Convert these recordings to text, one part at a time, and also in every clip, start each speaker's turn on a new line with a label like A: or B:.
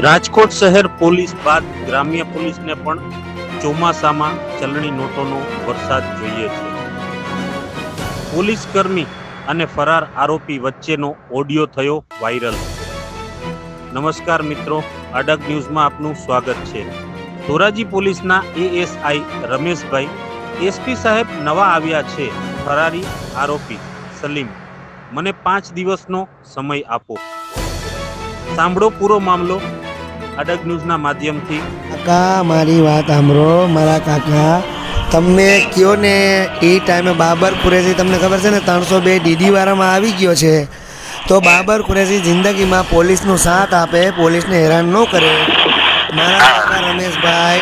A: રાજકોટ શહેર પોલીસ બાદ ગ્રામ્ય પોલીસને પણ ચોમાસામાં ચલણી નોટોનો વરસાદ જોઈએ છે. પોલીસ કર્મી અને ફરાર આરોપી વચ્ચેનો ઓડિયો થયો વાયરલ. નમસ્કાર મિત્રો, અડગ ન્યૂઝમાં આપનું સ્વાગત છે. ધોરાજી પોલીસના એએસઆઈ રમેશભાઈ, એસપી સાહેબ નવા આવ્યા છે. ફરારી આરોપી સલીમ, મને 5 દિવસનો સમય આપો. સાંભળો પૂરો મામલો અડગ ન્યૂઝના માધ્યમથી.
B: કાકા, મારી વાત સાંભળો. મારા કાકા, તમને કયો ને એ ટાઈમે બાબર કુરેશી, તમને ખબર છે ને 302 ડીડી વાળામાં આવી ગયો છે. તો બાબર કુરેશી જિંદગીમાં પોલીસનો સાથ આપે, પોલીસને હેરાન ન કરે. મારા કાકા રમેશભાઈ,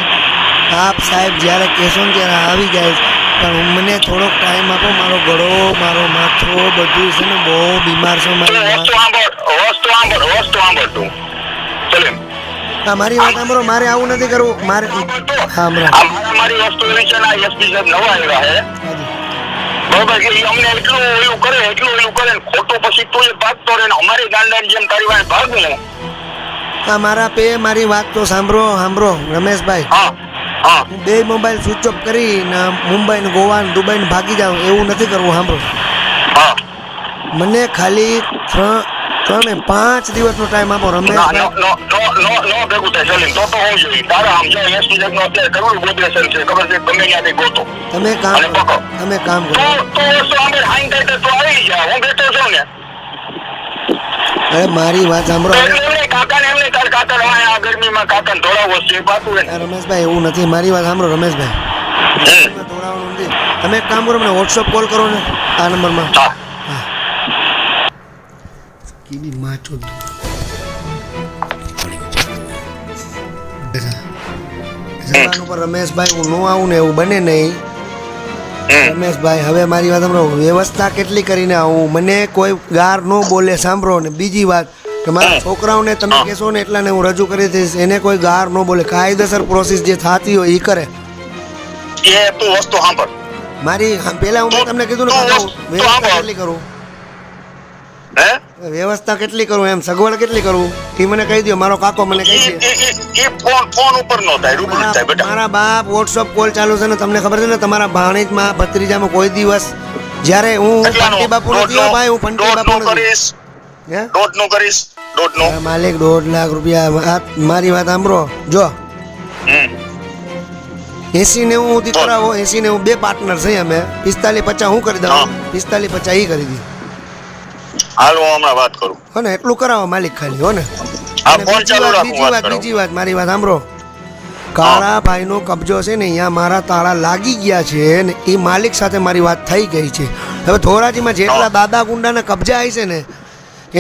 B: આપ સાહેબ જ્યારે કહેશો ને ત્યારે આવી જાય, પણ મને થોડોક ટાઈમ આપો. મારો ગળો, મારો માથો બધું છે ને બહુ બીમાર છે. મારી વાત સાંભળો, મારે આવું નથી કરવું. મારે
C: મારી વસ્તુ એવી છે ને, એસપી સાહેબ નવા આવ્યા છે બરોબર કે અમને એટલું એવું કરે ખોટું પછી તું એ ભાગતો રહે ને અમારી ગાંડાની જેમ તારી વાત ભાગવું.
B: મારી વાત તો સાંભળો રમેશભાઈ. હું 2 મોબાઈલ સ્વિચ ઓફ કરીને મુંબઈ ને ગોવા ને દુબઈ ને ભાગી જાઉં એવું નથી કરવું. સાંભળો, મને ખાલી 3-5 દિવસનો ટાઈમ આપો રમેશભાઈ.
C: ભેગું થાય સલીમ તો હોવું જોઈએ. તારા સમજો એસપી સાહેબ નો અત્યારે કરવું ગોદરેશન છે, ખબર છે? ગમે ત્યાંથી ગોતો.
B: તમે કામ કરો.
C: તો અમે હાઈન થાય તો આવી જા, હું બેઠો છું ને.
B: અરે મારી વાત સાંભળો રમેશભાઈ, એવું નથી. મારી વાત સાંભળો રમેશભાઈ, તમે એક કામ કરો, મને વોટ્સઅપ કોલ કરો ને આ નંબરમાં. રમેશભાઈ, હું ન આવું ને એવું બને નહીં. રમેશભાઈ, હવે મારી વાત સાંભળો. વ્યવસ્થા કેટલી કરીને આવું, મને કોઈ ગાર ન બોલે. સાંભળો ને બીજી વાત કે મારા છોકરાઓને તમે કહેશો ને એટલાને હું રજૂ કરી દઈશ. એને કોઈ ગાર ન બોલે. કાયદેસર પ્રોસેસ જે થતી હોય એ કરે. મારી પેલા હું તમને કીધું ને વ્યવસ્થા કેટલી કરું, વ્યવસ્થા કેટલી કરું, એમ સગવડ કેટલી કરું એ મને કહી દો. મારો કાકો મને કહી દે. મારા બાપ વોટ્સઅપ કોલ ચાલુ છે ને, તમને ખબર છે ને, તમારા ભાણેજમાં ભત્રીજામાં કોઈ દિવસ જ્યારે હું પંટી બાપુ નથી ભાઈ, હું પંટી બાપુ માલિક 1.5 લાખ રૂપિયા. મારી વાત સાંભળો, જો 80-90 કરાવો. 80-90 2 પાર્ટનર છે અમે. 45-50 હું કરી દઉં, 45-50 ઈ કરી દઉં.
C: હાલો હમણાં વાત કરું.
B: હો ને, એટલું કરાવો માલિક ખાલી. હો ને, બીજી વાત મારી વાત સાંભળો. કાળા ભાઈનો કબજો છે ને, અહીંયા મારા તાળા લાગી ગયા છે ને એ માલિક સાથે મારી વાત થઈ ગઈ છે. હવે ધોરાજીમાં જેટલા દાદા ગુંડાના કબજા આવી છે ને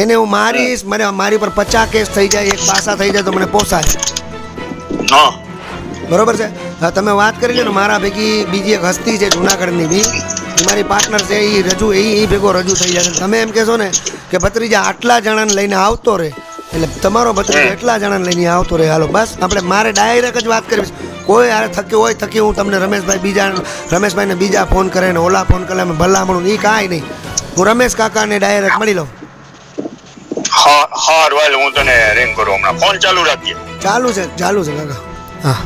B: એને હું મારીશ. મારી પર 50 કેસ થઈ જાય, એક પાસા થઈ જાય તો મને પોસાય. બરોબર છે? હા, તમે વાત કરી લો ને. મારા ભેગી બીજી એક હસ્તી છે જુનાગઢની બી, મારી પાર્ટનર છે. એ ભેગો રજૂ થઈ જશે. તમે એમ કહેશો ને કે ભત્રીજા આટલા જણાને લઈને આવતો રહે, એટલે તમારો ભત્રીજો એટલા જણાને લઈને આવતો રહે. હાલો બસ, આપણે મારે ડાયરેક્ટ જ વાત કરવી. કોઈ યાર થકી હોય થકી હું તમને રમેશભાઈને બીજા ફોન કરે ને ઓલા ફોન કરે, ભલામણું એ કાંઈ નહીં. હું રમેશ કાકાને ડાયરેક્ટ મળી લઉં.
C: હા, હું તને રિંગ કરું હમણાં. ફોન ચાલુ રાખીએ.
B: ચાલુ છે કાકા. હા,